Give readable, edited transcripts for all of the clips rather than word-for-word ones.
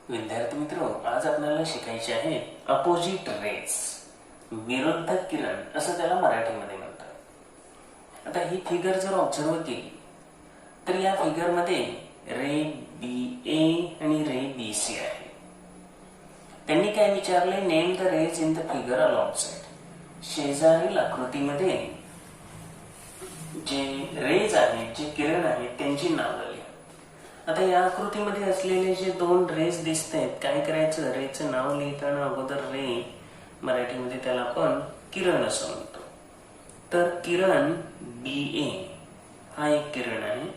विद्यार्थी मित्रों, आज आपल्याला शिकायचे आहे अपोजिट रेज, विरुद्ध किरण असं त्याला मराठीमध्ये म्हणतात. आता ही फिगर जर ऑब्झर्व केली तर या फिगरमध्ये रे बी ए आणि रे बी सी आहे. त्यांनी काय विचारले, name the rays in the figure alongside. शेजारील आकृतीमध्ये जे रेज आहेत, जे किरण आहेत, त्यांची नावं लिहा. आता या आकृतीमध्ये असलेले जे दोन रेज दिसत आहेत, काय करायचं, रेचं नाव लिहिताना अगोदर रे मराठीमध्ये त्याला आपण किरण असं म्हणतो. तर किरण बी ए हा एक किरण आहे,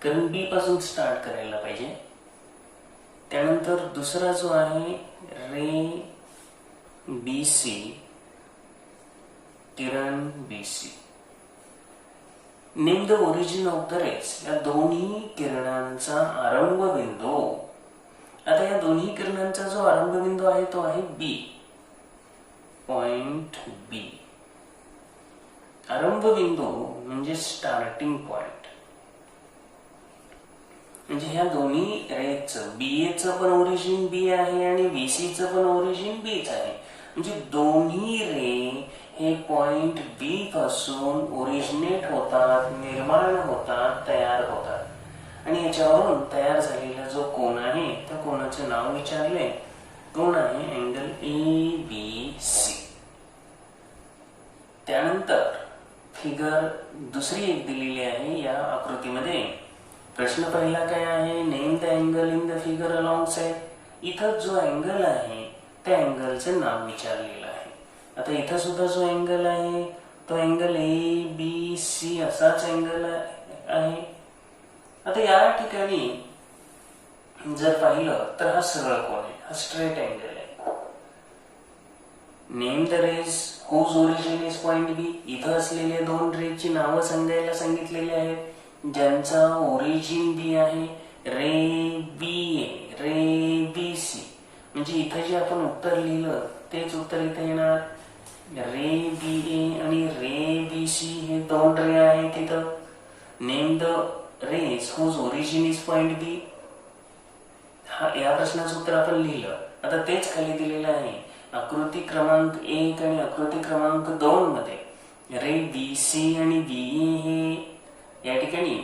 कारण बी पासून स्टार्ट करायला पाहिजे. त्यानंतर दुसरा जो आहे रे बी सी, किरण B C. Name the origin of the rays. या दोन्ही किरणांचा आरंभ बिंदू. आता या दोन्ही किरणांचा जो आरंभ बिंदू आहे तो आहे बी, पॉइंट बी. आरंभ बिंदू म्हणजे स्टार्टिंग पॉइंट. म्हणजे ह्या दोन्ही रेजचं, बी एचं पण ओरिजिन बी आहे आणि बी सीचं पण ओरिजिन बीच आहे. म्हणजे दोन्ही रे हे पॉइंट बी पासून ओरिजिनेट होतात, निर्माण होतात, तयार होतात. आणि याच्यावरून तयार झालेला जो कोन आहे त्या कोनाचे नाव विचारले. कोन आहे अँगल ए बी सी. त्यानंतर फिगर दुसरी एक दिलेली आहे या आकृतीमध्ये. प्रश्न पहिला काय आहे, name the angle in the figure along side. इथं जो अँगल आहे त्या अँगलचं नाव विचारलेलं आहे. आता इथं सुद्धा जो अँगल आहे तो अँगल ए बी सी असाच अँगल आहे. आता या ठिकाणी जर पाहिलं तर हा सरळ कोन आहे, हा स्ट्रेट अँगल आहे. Name the rays whose origin is point B. इथं असलेल्या दोन रेजची नावं सांगायला सांगितलेली आहेत, ज्यांचा ओरिजिन बी आहे. रे बी ए, रे बी सी. म्हणजे इथं जे आपण उत्तर लिहिलं तेच उत्तर इथे येणार. रे बी ए आणि रे बी सी हे दोन रे आहेत तिथं. Name the rays whose origin is point B. हा या प्रश्नाचं उत्तर आपण लिहिलं. आता तेच खाली दिलेलं आहे आकृती क्रमांक 1 आणि आकृती क्रमांक 2 मध्ये रे बी सी आणि बी ए हे या ठिकाणी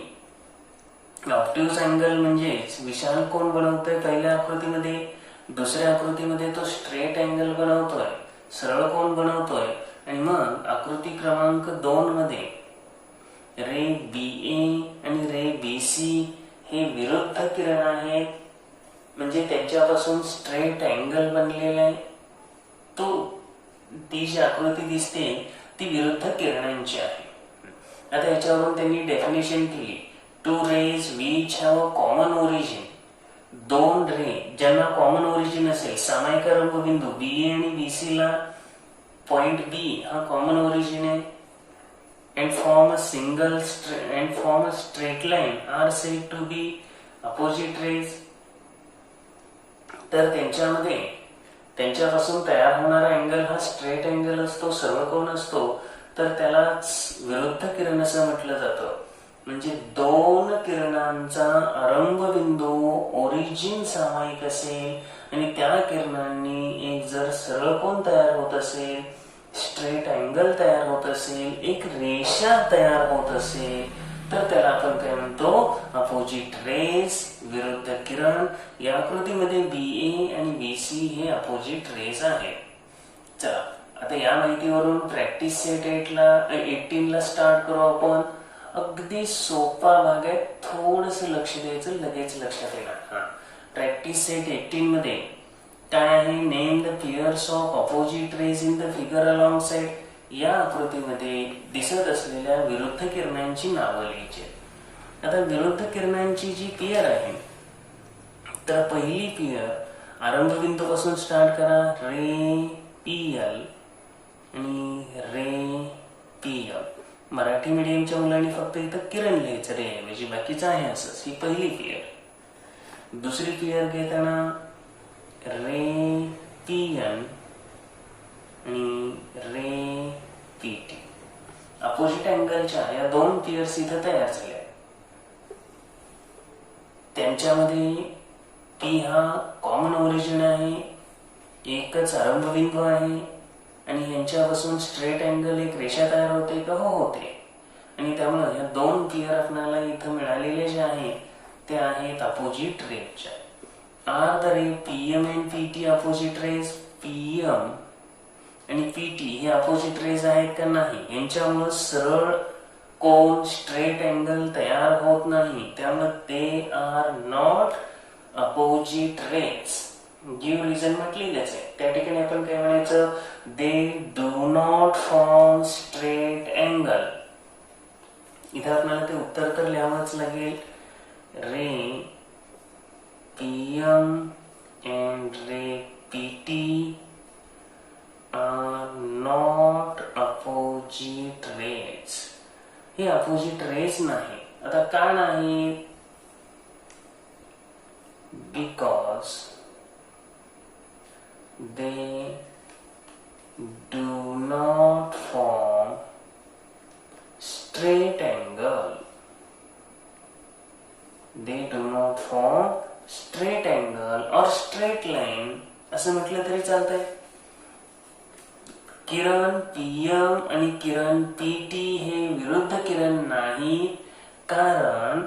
ऑब्ट्यूज अँगल म्हणजे विशाल कोन बनवतोय पहिल्या आकृतीमध्ये. दुसऱ्या आकृतीमध्ये तो स्ट्रेट अँगल बनवतोय, सरळ कोन बनवतोय. आणि मग आकृती क्रमांक 2 मध्ये रे बी ए आणि रे बी सी हे विरुद्ध किरण आहेत, म्हणजे त्यांच्यापासून स्ट्रेट अँगल बनलेला आहे. ती जी आकृती दिसते ती विरुद्ध किरणांची आहे. आता याच्यावरून त्यांनी डेफिनेशन केली. Two rays which have a common origin. दोन रे ज्यांना कॉमन ओरिजिन असेल, सामायिक आरंभ बिंदू बी ए आणि बी सी ला पॉइंट बी हा कॉमन ओरिजिन आहे. and form a straight line are said to be opposite rays. तर त्यांच्यापासून तयार होणारा अँगल हा स्ट्रेट अँगल असतो, सरळ कोन असतो. तर त्याला विरुद्ध किरण असं म्हटलं जातं. म्हणजे दोन किरणांचा आरंभ बिंदू ओरिजिन सामायिक असेल आणि त्या किरणांनी एक जर सरळ कोन तयार होत असेल, स्ट्रेट अँगल तयार होत असेल, एक रेषा तयार होत असेल, तर त्याला आपण काय म्हणतो, अपोजिट रेज, विरुद्ध किरण. या आकृतीमध्ये बी ए आणि बी सी हे अपोजिट रेज आहेत. चला आता या माहितीवरून प्रॅक्टिस सेट 18 ला स्टार्ट करू आपण. अगदी सोपा भाग आहे, थोडस लक्ष द्यायचं, लगेच लक्षात येणार. प्रॅक्टिस सेट 18 मध्ये काय आहे, name the pairs of opposite raise in the figure along side. या आकृतीमध्ये दिसत असलेल्या विरुद्ध किरणांची नावं लिहायची. आता विरुद्ध किरणांची जी पेयर आहे, तर पहिली पेयर आरंभ बिंदू पासून स्टार्ट करा. रे पी एल आणि रे पी एल. मराठी मीडियमच्या मुलांनी फक्त इथं किरण लिहायचं रे ऐवजी, बाकीचं आहे असंच. ही पहिली पेयर. दुसरी पेयर घेताना रे पी एन आणि रे पी टी. अपोजिट अँगलच्या या दोन पेयर्स इथं तयार झाल्या. त्यांच्यामध्ये पी हा कॉमन ओरिजिन आहे, एकच आरंभबिंदू आहे आणि यांच्यापासून स्ट्रेट अँगल एक रेषा तयार होते का? हो, होते. आणि त्यामुळे या दोन क्लिअर आपल्याला इथं मिळालेले जे आहे ते आहेत अपोजिट रेजच्या. Are the ray PM and PT opposite rays? PM आणि पीटी हे अपोजिट रेज आहेत का? नाही. यांच्यामुळे सरळ कोन स्ट्रेट अँगल तयार होत नाही, त्यामुळे ते are not opposite rays. Give reason म्हटलेलंच आहे. त्या ठिकाणी आपण काय म्हणायचं? They do not form straight angle. इथे आपल्याला ते उत्तर तर लिहावंच लागेल. Ray PM and ray PT are not opposite rays. हे अपोजिट रेज नाही. आता का नाही? Because they do not form straight angle. They do not form straight angle or straight line असं म्हटलं तरी चालतंय. किरण पीएम आणि किरण पीटी हे विरुद्ध किरण नाही, कारण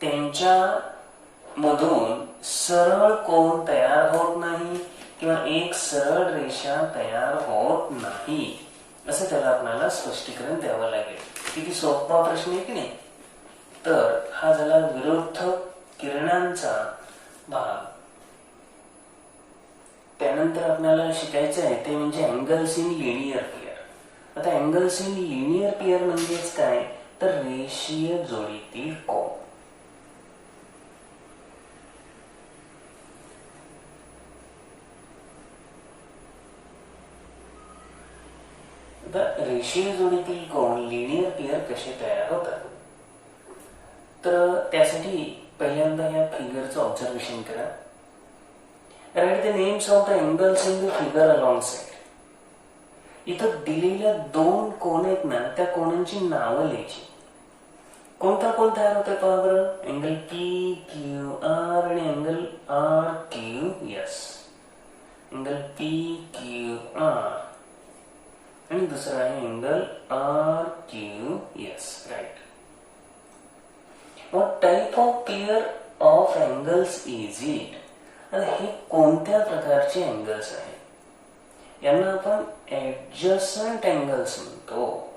त्यांच्या मधून सरळ कोन तयार होत नाही किंवा एक सरळ रेषा तयार होत नाही, असं त्याला आपल्याला स्पष्टीकरण द्यावं लागेल. किती सोपा प्रश्न आहे की नाही? तर हा झाला विरुद्ध किरणांचा भाग. त्यानंतर आपल्याला शिकायचं आहे ते म्हणजे अँगल्स इन लिनियर पेअर. आता अँगल्स इन लिनियर पेअर म्हणजेच काय? तर रेषीय जोडीतील कोन. रेषीय जोडीतील कोन लिनियर पेअर कसे तयार होतात? तर त्यासाठी पहिल्यांदा या फिगरचं ऑब्झर्वेशन करा. Write the names of the angles in the figure along side. इथं दिलेल्या दोन कोन आहेत ना, त्या कोनांची नावं लिहायची. कोणता कोन तयार होतोय पहा बरं? अँगल पी क्यू आर आणि angle R Q S. Angle P Q R आणि दुसरा आहे angle R Q S. Right. What type of pair of angles is it? हे कोणत्या प्रकारचे अँगल्स आहेत? यांना आपण ऍडजस्टंट अँगल्स म्हणतो.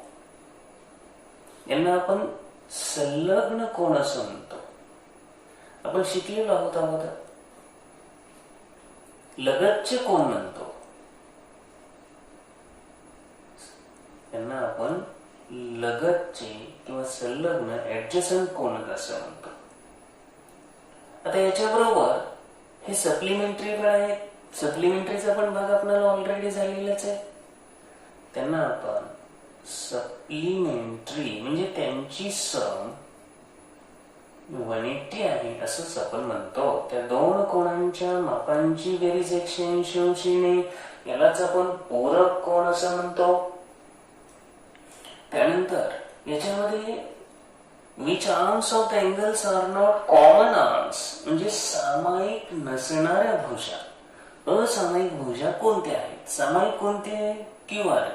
यांना आपण संलग्न कोन असं म्हणतो. आपण शिकलेलो आहोत अगोदर. लगतचे कोन म्हणतो. यांना आपण लगतचे किंवा संलग्न ऍडजस्टंट कोन असं म्हणतो. आता याच्याबरोबर हे सप्लिमेंटरी पण आहेत. सप्लिमेंटरीचा पण भाग आपल्याला ऑलरेडी झालेलाच आहे. त्यांना आपण सप्लिमेंटरी म्हणजे त्यांची सम 180 आहे असंच आपण म्हणतो. त्या दोन कोणांच्या मापांची बेरीज 180 ने यालाच आपण पूरक कोन असं म्हणतो. त्यानंतर याच्यामध्ये which arms of the angles are not common arms म्हणजे सामायिक नसणाऱ्या भुजा. असामायिक भुजा कोणत्या आहेत? सामायिक कोणते? Q R.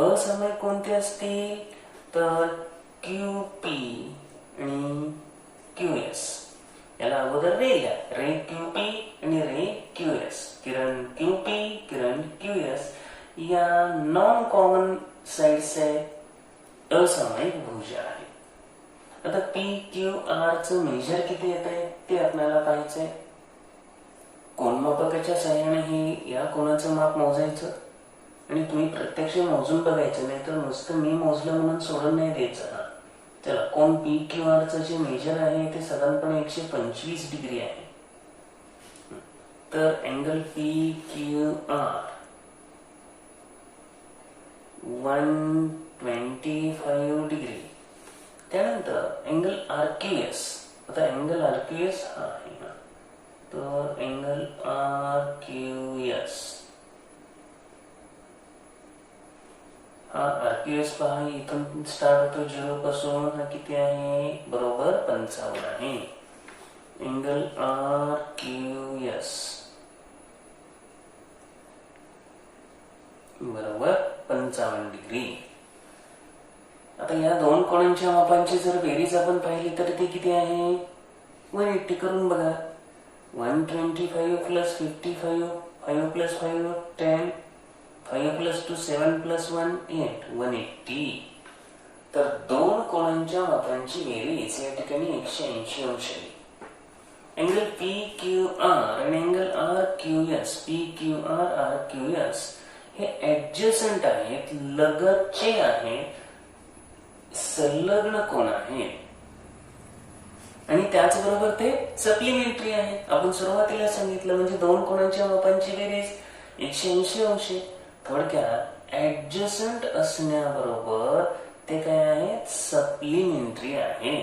असामायिक कोणते असतील? तर क्यू पी आणि क्यू एस. याला अगोदर रे लिहा. रे क्यू पी आणि रे क्यू एस. किरण क्यू पी, किरण क्यू एस या नॉन कॉमन साइड्स आहेत, असामायिक भुजा आहे. आता पी क्यू आर चं मेजर किती येत आहे ते आपल्याला पाहायचंय. कोनमापकाच्या सहाय्याने हे या कोणाचं माप मोजायचं आणि तुम्ही प्रत्यक्ष मोजून बघायचं, नाही तर नुसतं मी मोजलं म्हणून सोडून नाही द्यायचं. चला, कोन पी क्यू आर चं जे मेजर आहे ते साधारणपणे 125 डिग्री आहे. तर angle P Q R 125 degree. त्यानंतर अँगल आर क्यू एस. आता अँगल आर क्यू एस हा आहे ना, तर अँगल आर क्यू एस हा आर क्यू एस पहा, इथून स्टार्ट होतो 0 पासून. हा किती आहे? बरोबर 55 आहे. अँगल आर क्यू एस बरोबर 55 डिग्री. आता या दोन कोणांच्या मापांची जर बेरीज आपण पाहिली तर ती किती आहे? 180 करून बघा. 125 प्लस 55, 5 प्लस 5 10, 5 प्लस 2 7 प्लस 1 8, 180. तर दोन कोणांच्या मापांची बेरीज या ठिकाणी 180 अंश आहे. अँगल पी क्यू आर आणि angle R Q S, P Q R Q S हे ऍडजसंट आहेत, लगतचे आहेत, संलग्न कोण आहेत आणि त्याचबरोबर ते सप्लिमेंटरी आहे. आपण सुरुवातीला सांगितलं म्हणजे दोन कोणांच्या मापांची बेरीज 180 अंश. थोडक्यात ऍडजसंट असण्याबरोबर ते काय आहे? सप्लिमेंटरी आहे.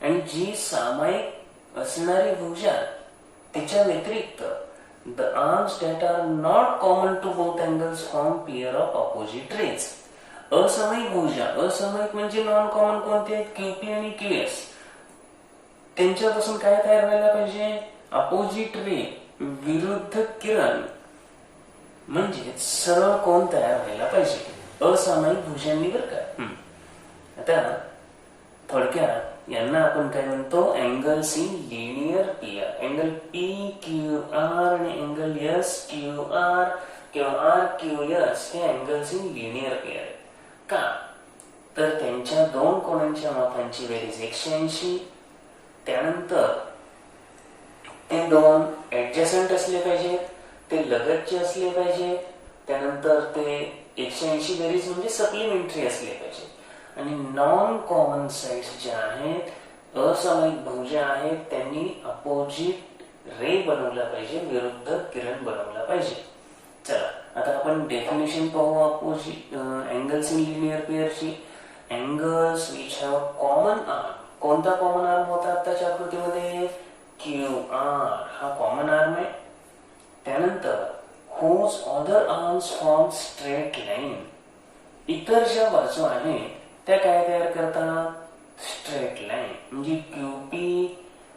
आणि जी सामायिक असणारी भुजा त्याच्या व्यतिरिक्त the arms that are not common to both angles form pair of opposite rays. असामायिक भुजा, असामायिक म्हणजे नॉन कॉमन कोणते? क्यूपी आणि क्यूएस. त्यांच्यापासून काय तयार व्हायला पाहिजे? अपोजिट रे, विरुद्ध किरण म्हणजे सरळ कोण तयार व्हायला पाहिजे असामायिक भुजांनी बरं का. आता थोडक्यात यांना आपण काय म्हणतो? Angles in linear pair. Angle P Q R आणि अँगल एस क्यू आर किंवा आर क्यू एस हे अँगल्स इन लिनियर पेअर. का? तर त्यांच्या दोन कोणांच्या मापांची बेरीज 180. त्यानंतर ते दोन ऍडजसंट असले पाहिजेत, ते लगतचे असले पाहिजेत. त्यानंतर ते 180 बेरीज म्हणजे सप्लिमेंटरी असले पाहिजे. आणि नॉन कॉमन साइड्स ज्या आहेत, असामायिक भुजा आहेत, त्यांनी अपोजिट रे बनवला पाहिजे, विरुद्ध किरण बनवला पाहिजे. चला आता आपण डेफिनेशन पाहू अपोजिट अँगल्स इन लिनियर पेअरची. Angles which have common arm. कोणता कॉमन आर्म होता आताच्या आकृतीमध्ये? क्यू आर हा कॉमन आर्म आहे. त्यानंतर whose other arms form straight line. इतर ज्या बाजू आहेत त्या काय तयार करतात? Straight line. म्हणजे क्यूपी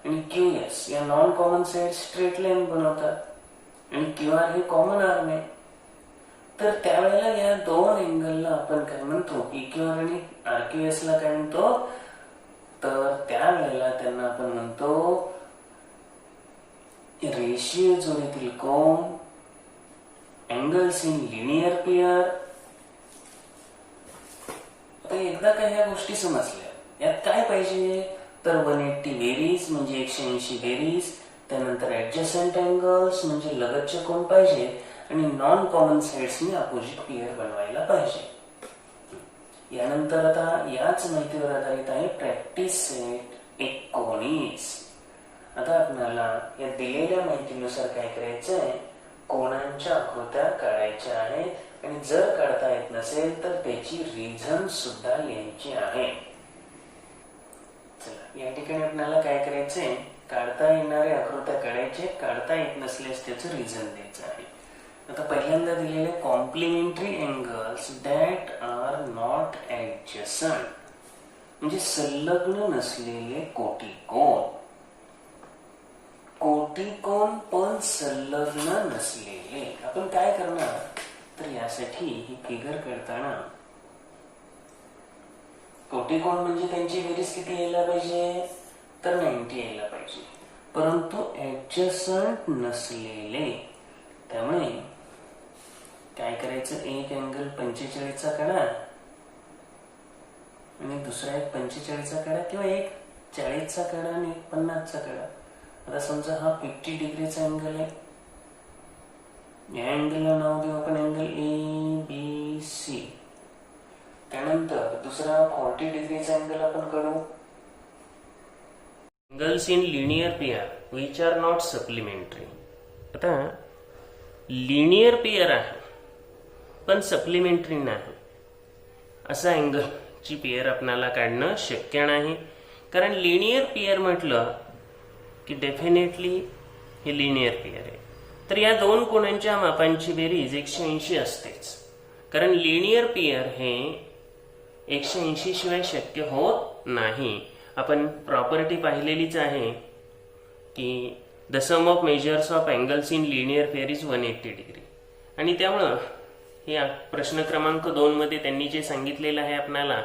आणि क्यूएस या non common side straight line बनवतात आणि क्यूआर हे कॉमन आर्म आहे. तर त्यावेळेला या दोन अँगलला आपण काय म्हणतो? पीक्यूआर आणि आरक्यूएस ला काय म्हणतो? तर त्यावेळेला त्यांना आपण म्हणतो रेषीय जोडीतील कोन, अँगल्स इन लिनियर पेअर. आता एकदा काय ह्या गोष्टी समजल्या, यात काय पाहिजे? तर 180 बेरीज म्हणजे 180 बेरीज. त्यानंतर ऍडजसंट अँगल्स म्हणजे लगतचे कोन पाहिजेत आणि नॉन कॉमन साइड्सनी अपोजिट पेअर बनवायला पाहिजे. यानंतर आता याच माहितीवर आधारित आहे प्रॅक्टिस सेट 19. आता आपल्याला या दिलेल्या माहितीनुसार काय करायचं आहे? कोणांच्या आकृत्या काढायच्या आहेत आणि जर काढता येत नसेल तर त्याची रिझन सुद्धा लिहायची आहे. चला या ठिकाणी आपल्याला काय करायचंय? काढता येणाऱ्या आकृत्या काढायचे, काढता येत नसल्यास त्याचं रिझन द्यायचं आहे. आता पहिल्यांदा दिलेले complementary angles that are not adjacent म्हणजे संलग्न नसलेले कोटिकोन. कोटिकोन पण संलग्न नसलेले. आपण काय करणार? तर यासाठी ही फिगर काढताना कोटिकोन म्हणजे त्यांची बेरीज किती यायला पाहिजे? तर 90 यायला पाहिजे, परंतु ऍडजसंट नसलेले. त्यामुळे काय करायचं? एक अँगल 45 चा काढा आणि दुसरा एक 45 चा काढा किंवा एक 40 चा काढा आणि एक 50 चा काढा. आता समजा हा 50 डिग्रीचा अँगल आहे. या अँगलला नाव देऊ आपण अँगल ए बी सी. त्यानंतर दुसरा 40 डिग्रीचा अँगल आपण काढू. Angles in linear pair which are not supplementary. आता लिनियर पेअर आहे पण सप्लिमेंटरी नाही असा अँगलची पेअर आपल्याला काढणं शक्य नाही. कारण लिनियर पेअर म्हटलं की डेफिनेटली हे लिनियर पेअर आहे. तर या दोन कोणांच्या मापांची बेरीज 180 असतेच. कारण लिनियर पेअर हे 180 शिवाय शक्य होत नाही. आपण प्रॉपर्टी पाहिलेलीच आहे की the sum of measures of angles in linear pair is 180 degree. आणि त्यामुळं हे प्रश्न क्रमांक 2 मध्ये त्यांनी जे सांगितलेलं आहे आपल्याला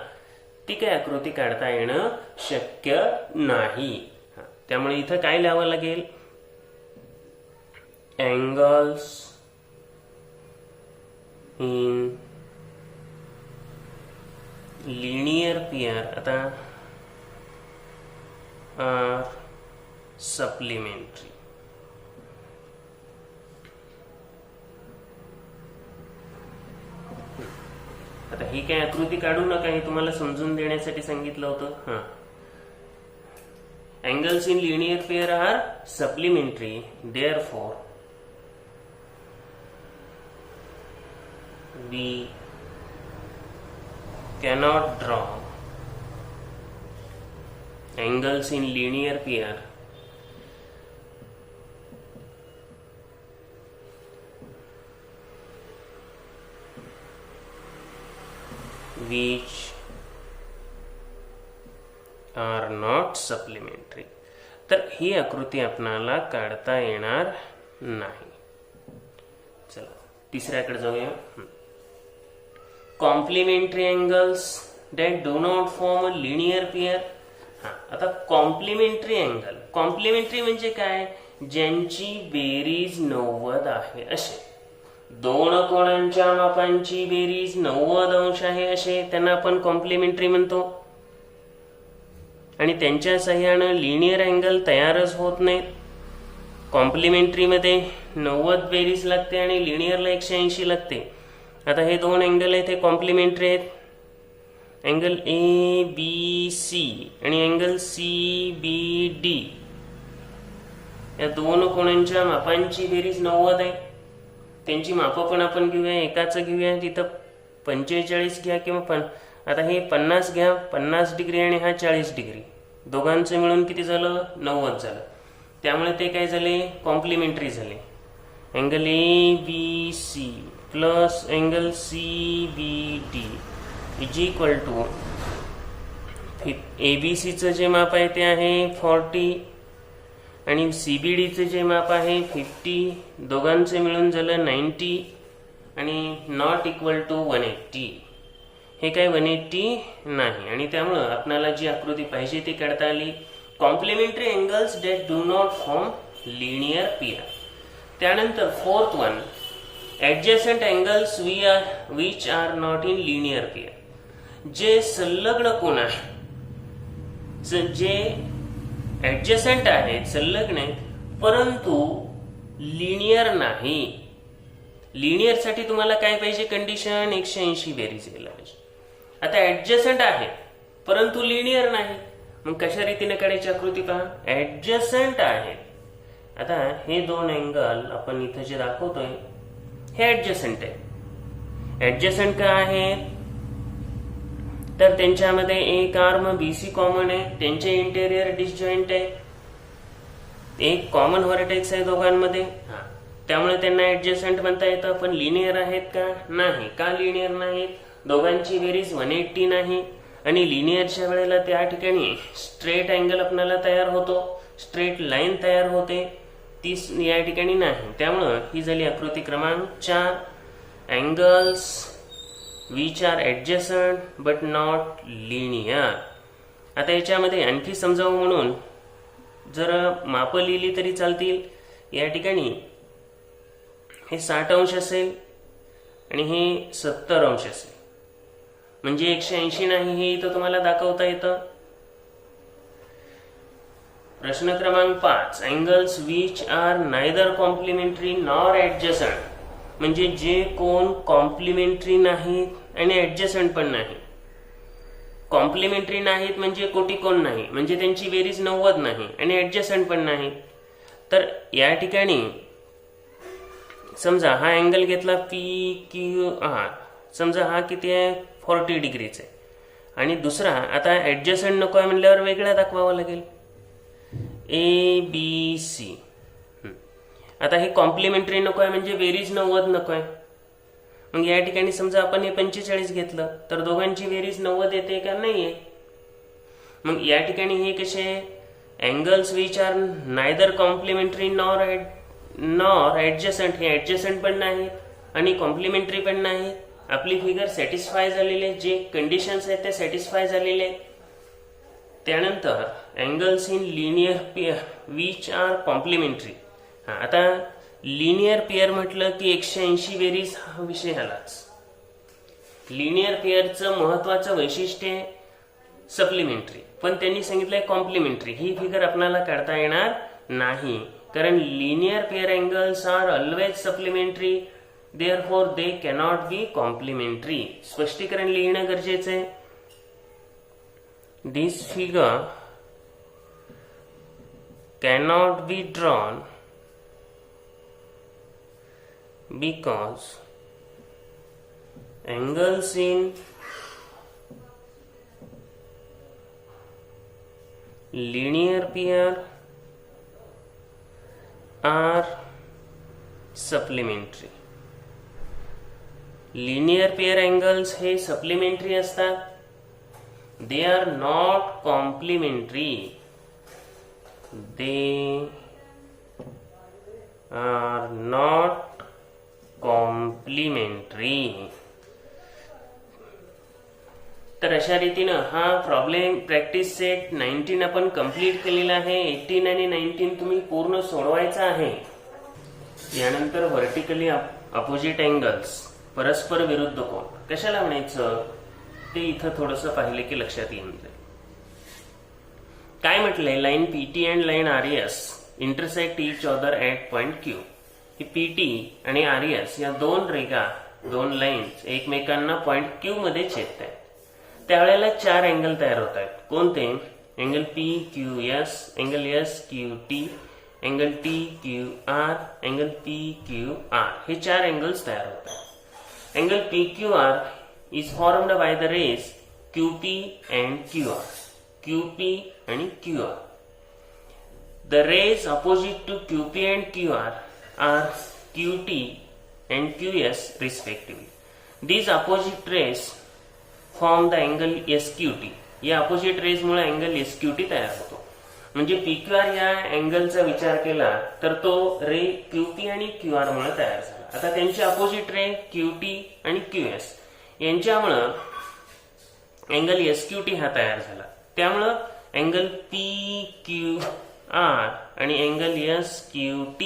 ती काय आकृती काढता येणं शक्य नाही. त्यामुळे इथं काय लिहावं लागेल, अँगल्स इन लिनियर पेअर आता आर सप्लिमेंटरी. आता ही काय आकृती काढू नका, हे तुम्हाला समजून देण्यासाठी सांगितलं होतं. Angles in linear pair are supplementary, therefore we cannot draw angles in linear pair which are not supplementary. तर ही आकृती आपणाला काढता येणार नाही. चला तिसऱ्याकडे जाऊया. Complementary angles that do not form a linear pair. आता कॉम्प्लिमेंटरी अँगल, कॉम्प्लिमेंटरी म्हणजे काय, ज्यांची बेरीज 90 आहे असे, दोन कोणांच्या मापांची बेरीज 90 अंश आहे असे त्यांना आपण कॉम्प्लिमेंटरी म्हणतो. आणि त्यांच्या सहाय्यानं लिनियर अँगल तयारच होत नाहीत. कॉम्प्लिमेंटरीमध्ये 90 बेरीज लागते आणि लिनियरला 180 लागते. आता हे दोन अँगल आहेत, हे कॉम्प्लिमेंटरी आहेत. अँगल ए बी सी आणि अँगल सी बी डी या दोन कोणांच्या मापांची बेरीज 90 आहे. त्यांची मापं पण आपण घेऊया, एकाचं घेऊया. तिथं 45 घ्या किंवा आता हे 50 घ्या, 50 डिग्री आणि हा 40 डिग्री, दोघांचं मिळून किती झालं, 90 झालं. त्यामुळे ते काय झाले, कॉम्प्लिमेंटरी झाले. Angle A B C plus angle C B D is equal to A B सीचं जे माप आहे ते आहे 40 आणि सी बी डीचं जे माप आहे 50, दोघांचे मिळून झालं 90 आणि नॉट इक्वल टू 180. हे काय 180 नाही. आणि त्यामुळं आपल्याला जी आकृती पाहिजे ती काढता आली. Complementary angles that do not form linear pair. त्यानंतर fourth one, adjacent angles which are not in linear pair. जे संलग्न कोण आहे, जे ऍडजसंट आहेत, संलग्न आहेत, परंतु लिनियर नाही. लिनियरसाठी तुम्हाला काय पाहिजे कंडिशन, 180 बेरीज यायला पाहिजे. आता ऍडजसंट आहे परंतु लिनियर नाही, मग कशा रीतीने काढायची आकृती पहा. ऍडजसंट आहे, आता हे दोन अँगल आपण इथं जे दाखवतोय हे ऍडजसंट आहे. ऍडजसंट का आहे, तर त्यांच्यामध्ये एक आर्म बीसी कॉमन आहे, त्यांचे इंटेरियर डिसजॉइंट आहे, एक कॉमन व्हर्टेक्स आहे दोघांमध्ये, त्यामुळे त्यांना ऍडजसंट म्हणता येतं. पण लिनियर आहेत का, नाही. का लिनियर नाहीत, दोघांची बेरीज 180 नाही. आणि लिनियरच्या वेळेला त्या ठिकाणी स्ट्रेट अँगल आपल्याला तयार होतो, स्ट्रेट लाईन तयार होते, ती या ठिकाणी नाही. त्यामुळं ही झाली आकृती क्रमांक 4, angles which R adjacent but not linear. आता याच्यामध्ये आणखी समजावं म्हणून जर मापं लिहिली तरी चालतील. या ठिकाणी हे 60 अंश असेल आणि हे 70 अंश असेल, म्हणजे 180 नाही, हे इथं तुम्हाला दाखवता येतं. प्रश्न क्रमांक 5, angles which are neither complementary nor adjacent. म्हणजे जे कोण कॉम्प्लिमेंटरी नाहीत आणि ऍडजसंट पण नाही. कॉम्प्लिमेंटरी नाहीत म्हणजे कोटी कोण नाही, म्हणजे त्यांची बेरीज 90 नाही, आणि ऍडजसंट पण नाही. तर या ठिकाणी समजा हा अँगल घेतला पी क्यू आर, समजा हा किती आहे 40 डिग्रीचा आहे, आणि दुसरा आता ऍडजसंट नको आहे म्हणल्यावर वेगळा दाखवावा लागेल, ए बी सी. आता हे कॉम्प्लिमेंटरी नको आहे म्हणजे बेरीज 90 नको आहे. मग या ठिकाणी समजा आपण हे 45 घेतलं तर दोघांची बेरीज 90 येते का, नाही आहे. मग या ठिकाणी हे कसे angles which are neither complementary nor adjacent, हे ऍडजसंट पण नाही आणि कॉम्प्लिमेंटरी पण नाही. आपली फिगर सॅटिस्फाय झालेले, जे कंडिशन्स आहेत ते सॅटिस्फाय झालेले. त्यानंतर angles in linear pair which are complementary. आता लिनियर पेअर म्हटलं की 180 बेरीज हा विषय आलाच. लिनियर पेअरचं महत्वाचं वैशिष्ट्य सप्लिमेंटरी, पण त्यांनी सांगितलंय कॉम्प्लिमेंटरी. ही फिगर आपल्याला काढता येणार नाही, कारण linear pair angles are always supplementary, therefore they cannot be complementary. स्पष्टीकरण लिहिणं गरजेचं आहे. This figure cannot be drawn because angles in linear pair are supplementary. Linear pair angles हे सप्लिमेंटरी असतात. They are not complementary. They are not complementary. तर अशा रीतीनं हा प्रॉब्लेम प्रॅक्टिस सेट 19 आपण कंप्लीट केलेला आहे. 18 आणि 19 तुम्ही पूर्ण सोडवायचा आहे. यानंतर व्हर्टिकली अपोजिट अँगल्स, परस्पर विरुद्ध कोन कशाला म्हणायचं ते इथं थोडंसं पाहिलं की लक्षात येऊन जाईल. काय म्हटलंय, line PT and line RS intersect each other at point Q. He PT आणि आरएस या दोन रेखा, दोन लाईन्स एकमेकांना पॉइंट क्यू मध्ये छेदत आहेत. त्यावेळेला 4 अँगल तयार होत आहेत. कोणते? Angle P Q S, angle S Q T, angle T Q R, angle P Q R. हे 4 अँगल्स तयार होत आहेत. Angle P Q R is formed by the rays QP and QR. QP and QR. The rays opposite to QP and QR are QT and QS respectively. These opposite rays form the angle SQT. या opposite rays मुळे angle SQT तयार होतो. म्हणजे PQR या अँगलचा विचार केला तर तो रे QP आणि QR मुळे तयार झाला. आता त्यांचे अपोजिट रे QT आणि QS यांच्यामुळं अँगल SQT हा तयार झाला. त्यामुळं अँगल PQR आणि अँगल SQT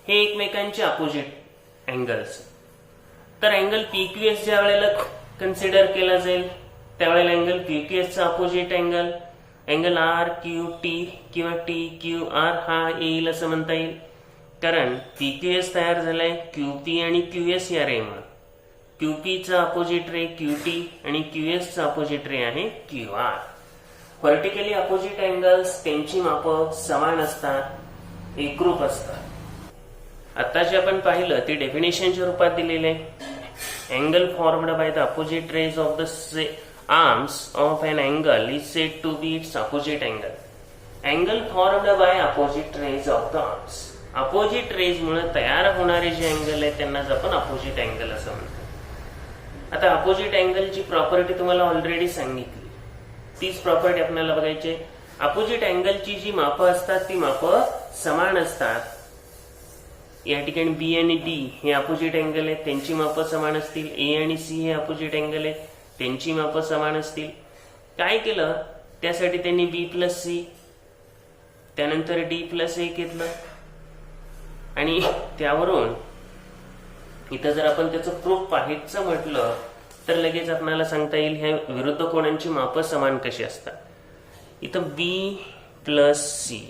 हे एकमेकांचे अपोजिट अँगल्स. तर अँगल PQS ज्या वेळेला कन्सिडर केला जाईल त्यावेळेला अँगल PQS चा अपोजिट अँगल अँगल RQT किंवा TQR हा येईल असं म्हणता येईल. कारण PQS तयार झालाय QP आणि QS या रेमुळे. QP चा अपोजिट रे QT आणि QS चा अपोजिट रे आहे QR. व्हर्टिकली अपोजिट अँगल्स त्यांची मापं समान असतात, एकरूप असतात. आता जे आपण पाहिलं ते डेफिनेशनच्या रूपात दिलेले. Angle formed by the opposite rays of the arms of an angle is said to be its opposite angle. Angle formed by opposite rays of the arms. Opposite rays मुळे तयार होणारे जे अँगल आहेत त्यांनाच आपण अपोजिट अँगल असं म्हणतो. आता अपोजिट अँगलची प्रॉपर्टी तुम्हाला ऑलरेडी सांगितली, तीच प्रॉपर्टी आपल्याला बघायची. अपोजिट अँगलची जी मापं असतात ती मापं समान असतात. या ठिकाणी बी आणि डी हे अपोजिट अँगल आहेत, त्यांची मापं समान असतील. ए आणि सी हे अपोजिट अँगल आहेत, त्यांची मापं समान असतील. काय केलं त्यासाठी त्यांनी बी प्लस सी त्यानंतर डी प्लस ए घेतलं आणि त्यावरून इथं जर आपण त्याचं प्रूफ पाहायचं म्हटलं तर लगेच आपल्याला सांगता येईल ह्या विरुद्ध कोणांची मापं समान कशी असतात. इथं B plus C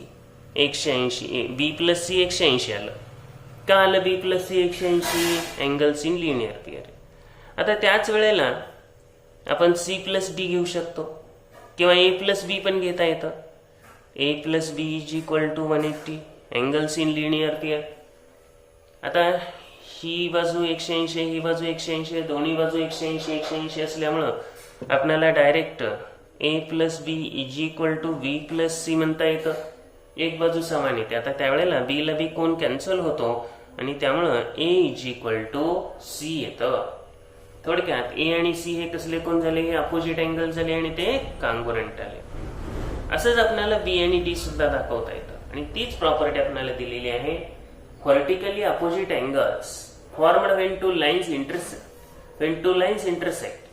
180, B plus C 180 आलं. का आलं B plus C 180? Angles in linear pair. आता त्याच वेळेला आपण सी प्लस डी घेऊ शकतो किंवा ए प्लस बी पण घेता येतं. A plus B is equal to 180 angles in linear pair. आता ही बाजू 180, ही बाजू 180, दोन्ही बाजू 180 असल्यामुळं आपल्याला direct A plus B is equal to B plus C म्हणता येतं. एक बाजू समान येते. आता त्यावेळेला बी ला बी कोण कॅन्सल होतो आणि त्यामुळं ए इज इक्वल टू सी येतं. थोडक्यात ए आणि सी हे कसले कोण झाले? हे अपोजिट अँगल झाले आणि ते कॉन्ग्रुएंट आले. असंच आपल्याला बी आणि डी सुद्धा दाखवता येतं आणि तीच प्रॉपर्टी आपल्याला दिलेली आहे. Vertically opposite angles formed when two lines intersect.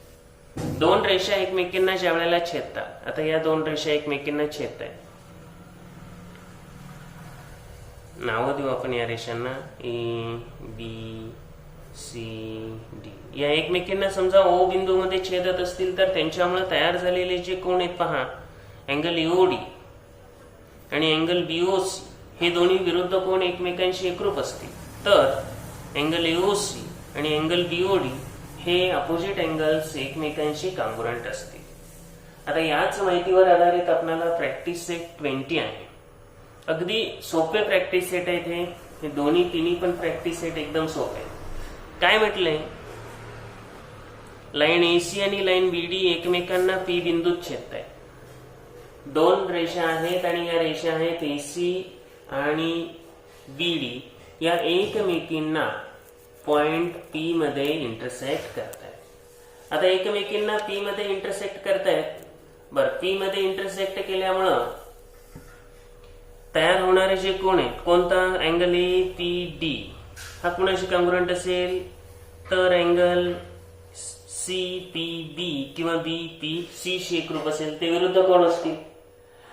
दोन रेषा एकमेकींना ज्या वेळेला छेदतात, आता या दोन रेषा एकमेकींना छेदत आहेत, नावं देऊ आपण या रेषांना ए बी सी डी. या एकमेकींना समजा ओ बिंदू मध्ये छेदत असतील तर त्यांच्यामुळे तयार झालेले जे कोण आहेत पहा, अँगल एओडी आणि अँगल बीओसी, हे दोन्ही विरुद्ध कोण एकमेकांशी एकरूप असतील तर अँगल एओसी आणि अँगल बीओडी हे अपोजिट अँगल्स एकमेकांशी कॉन्ग्रुएंट असतील. आता याच माहितीवर आधारित आपल्याला प्रॅक्टिस सेट 20 आहे. अगदी सोपे प्रॅक्टिस सेट आहेत हे दोन्ही तिन्ही पण प्रॅक्टिस सेट एकदम सोपे आहेत. काय म्हटलंय, लाईन एसी आणि लाईन बीडी एकमेकांना पी बिंदूत छेदत आहे. दोन रेषा आहेत आणि या रेषा आहेत एसी आणि बीडी, या एकमेकींना पॉइंट पी मध्ये इंटरसेक्ट करतायत. आता एकमेकींना पी मध्ये इंटरसेक्ट करतायत. बरं, पी मध्ये इंटरसेक्ट केल्यामुळं तयार होणारे जे कोण आहेत, कोणता अँगल ए पी डी हा कुणाशी कॉन्ग्रुएंट असेल तर अँगल सी पी बी किंवा बी पी सी शी एकरूप असेल. ते विरुद्ध कोण असतील.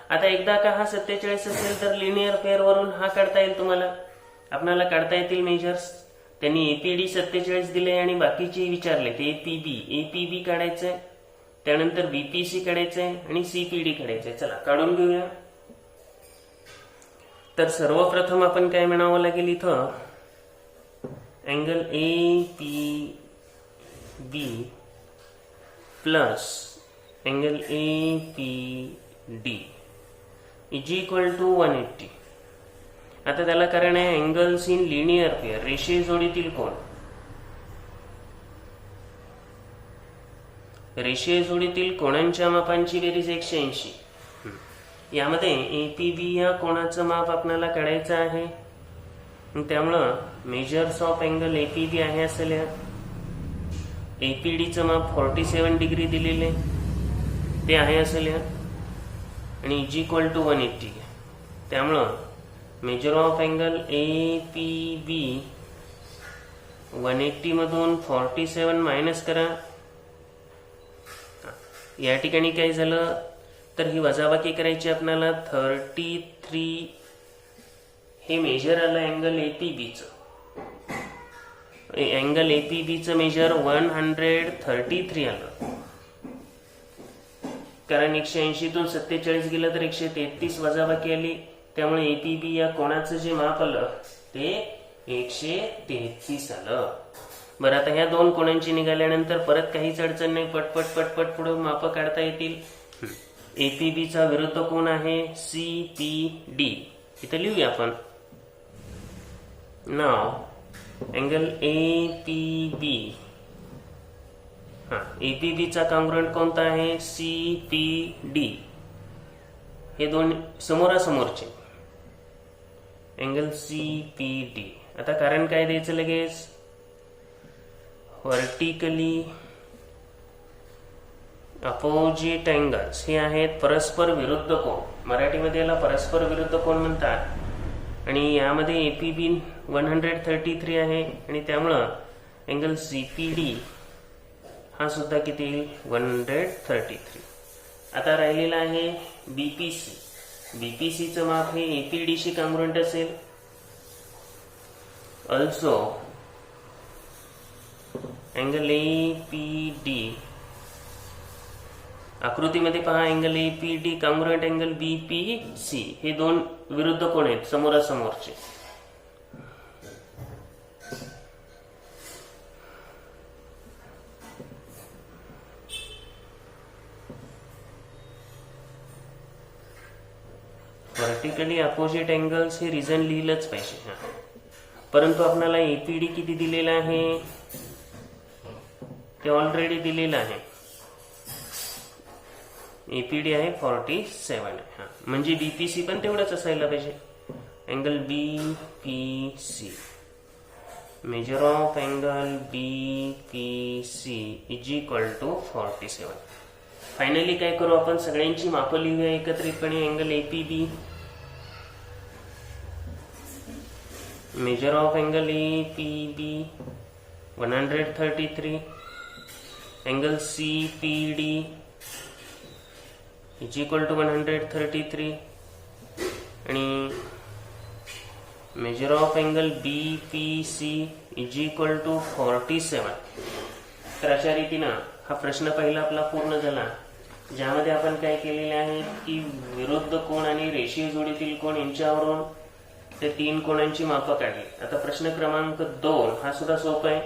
आता एकदा का हा 47 असेल तर लिनियर पेअर वरून हा काढता येईल. तुम्हाला आपल्याला काढता येतील मेजर्स. त्यांनी एपीडी 47 दिले आणि बाकीचे विचारले ते एपीबी काढायचंय, त्यानंतर बीपीसी काढायचंय आणि सीपीडी काढायचंय. चला काढून घेऊया. तर सर्वप्रथम आपण काय म्हणावं लागेल, इथं angle A P B plus angle A P D is equal to 180. आता त्याला कारण आहे अँगल्स इन लिनियर पेअर, रेषीय जोडीतील कोण. रेषीय जोडीतील कोणांच्या मापांची बेरीज 180. यामध्ये एपीबी या कोणाचं माप आपल्याला काढायचं आहे. त्यामुळं मेजर्स ऑफ अँगल एपीबी आहे असं लिहा. एपीडीचं माप 47 डिग्री दिलेले ते आहे असं लिहा आणि इज इक्वल टू 180. त्यामुळं measure of angle A P B 180 मधून 47 मायनस करा. या ठिकाणी काय झालं तर ही वजाबाकी करायची आपल्याला. 33 हे मेजर आलं अँगल एपीबीचं. अँगल एपीबीचं मेजर 133 आलं, कारण 180तून 47 गेलं तर 133 वजाबाकी आली. त्यामुळे एपीबी या कोणाचं जे माप आलं ते 133 आलं. बरं, आता ह्या दोन कोणांची निघाल्यानंतर परत काहीच अडचण नाही, पटपट पटपट पुढे माप काढता येतील. एपीबीचा विरुद्ध कोण आहे सीपीडी, इथं लिहूया आपण. नाव अँगल एपीबी, एपीबीचा कॉन्ग्रुएंट कोणता आहे सीपीडी. हे दोन समोरासमोरचे अँगल सीपीडी. आता कारण काय द्यायचं लगेच, व्हर्टिकली अपोजिट अँगल्स हे आहेत परस्पर विरुद्ध कोण. मराठीमध्ये याला परस्पर विरुद्ध कोण म्हणतात. आणि यामध्ये एपीबी 133 आहे आणि त्यामुळं अँगल सीपीडी हा सुद्धा किती येईल 133. आता राहिलेला आहे बीपीसी. बीपीसीचं माप हे एपीडीशी कॉन्ग्रुएंट असेल. ऑल्सो अँगल एपीडी, आकृतीमध्ये पहा angle APD congruent angle BPC. हे दोन विरुद्ध कोण आहेत समोरासमोरचे. व्हर्टिकली अपोजिट अँगल्स हे रिझन लिहिलंच पाहिजे. परंतु आपल्याला एपीडी किती दिलेला आहे ते ऑलरेडी दिलेलं आहे. एपीडी आहे 47 आहे. म्हणजे बीपीसी पण तेवढंच असायला पाहिजे. Angle BPC, measure of angle BPC is equal to 47. Finally काय करू आपण, सगळ्यांची मापं लिहूया एकत्रितपणे. Angle APB, measure of angle APB 133, angle CPD is equal to 133 आणि measure of angle BPC is equal to 47. तर अशा रीतीनं हा प्रश्न पहिला आपला पूर्ण झाला, ज्यामध्ये आपण काय केलेले आहे की विरुद्ध कोण आणि रेषीय जोडीतील कोण यांच्यावरून ते 3 कोणांची मापं काढली. आता प्रश्न क्रमांक 2 हा सुद्धा सोपा आहे.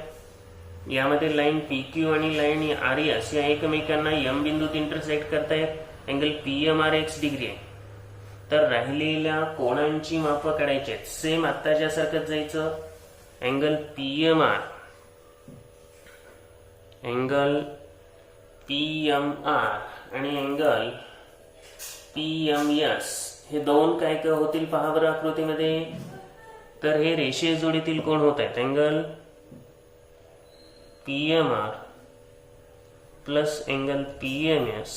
यामध्ये लाईन PQ आणि लाईन RS या एकमेकांना M बिंदूत इंटरसेक्ट करतायत. अँगल PMR x डिग्री आहे. तर राहिलेल्या कोणांची मापं काढायची आहेत. सेम आत्ताच्या सारखंच जायचं. अँगल PMR, अँगल PMR आणि अँगल PMS हे दोन काय काय होतील पहा बरं आकृतीमध्ये. तर हे रेषीय जोडीतील कोण होत आहेत. Angle PMR plus angle PMS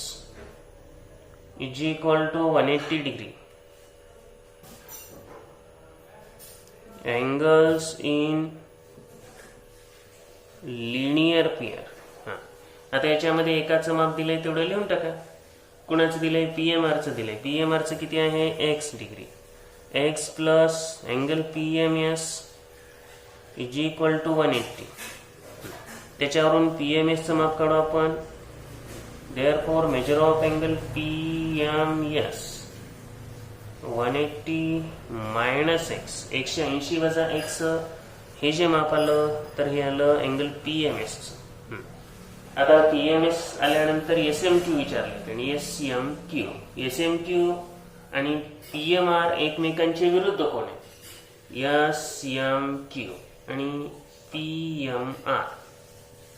is equal to 180 degree. Angles in linear pair. आता याच्यामध्ये एकाचं माप दिलंय तेवढं लिहून टाका. कुणाचं दिलंय, PMRचं दिलंय. PMRचं किती आहे, x degree. x plus angle PMS is equal to 180. त्याच्यावरून PMSचं माप काढू आपण. Therefore measure of angle PMS 180 minus x, 180 वजा x हे जे माप आलं तर हे आलं अँगल PMS. आता PMS आल्यानंतर SMQ विचारले आणि SMQ आणि PMR एकमेकांचे विरुद्ध कोण आहे. SMQ आणि PMR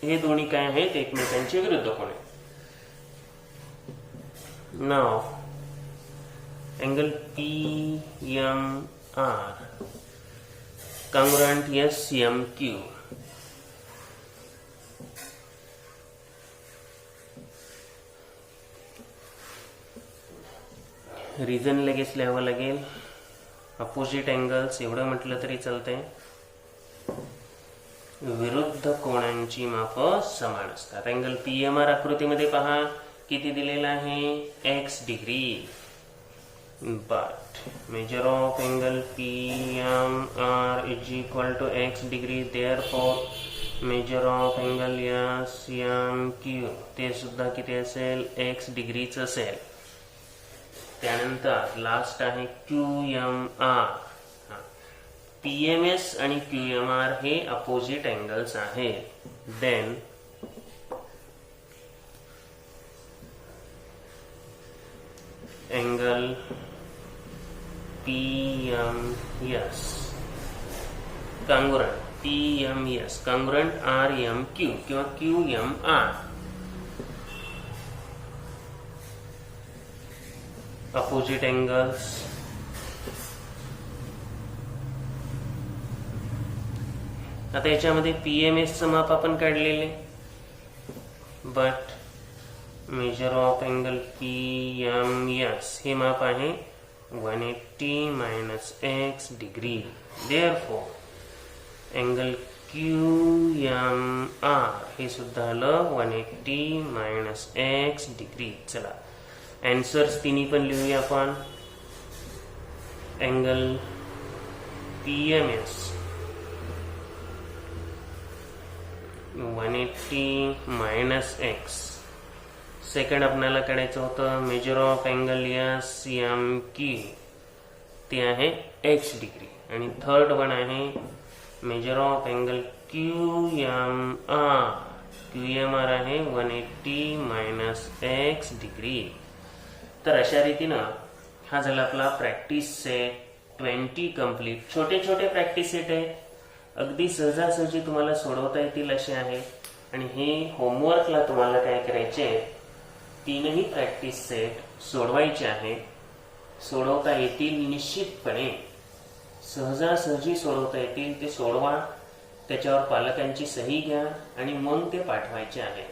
हे दोन्ही काय आहेत, एकमेकांचे विरुद्ध कोण आहे. नाव angle PMR congruent SMQ. Reason लगेच लिहावं लागेल. अपोजिट अँगल्स एवढं म्हटलं तरी चालतंय. विरुद्ध कोणांची मापं समान असतात. अँगल PMR आकृतीमध्ये पहा किती दिलेला आहे, x degree. But measure of angle PMR is equal to x degree. Therefore measure of angle SMQ ते सुद्धा किती असेल, x डिग्रीच असेल. त्यानंतर लास्ट आहे QMR. PMS आणि QMR हे अपोजिट अँगल्स आहेत. Then angle PMS congruent RMQ किंवा QMR अपोजिट अँगल्स. आता याच्यामध्ये PMSचं माप आपण काढलेले. But measure of angle PMS हे माप आहे 180 minus x degree. Therefore angle QMR हे सुद्धा आलं 180 मायनस x डिग्री. चला आन्सर्स तिन्ही पण लिहूया आपण. Angle PMS 180 minus x. Second आपल्याला काढायचं होतं मेजर ऑफ अँगल SMQ ते आहे x डिग्री. आणि थर्ड वन आहे मेजर ऑफ अँगल QMR आहे 180 मायनस x डिग्री. तर अशा रीतीनं हा झाला आपला प्रॅक्टिस सेट 20 कंप्लीट. छोटे छोटे प्रॅक्टिस सेट आहे, अगदी सहजासहजी तुम्हाला सोडवता येतील असे आहे. आणि हे होमवर्कला तुम्हाला काय करायचे, तीनही प्रॅक्टिस सेट सोडवायचे आहे. सोडवता येतील निश्चितपणे, सहजासहजी सोडवता येतील. ते सोडवा, त्याच्यावर पालकांची सही घ्या आणि मग ते पाठवायचे आहे.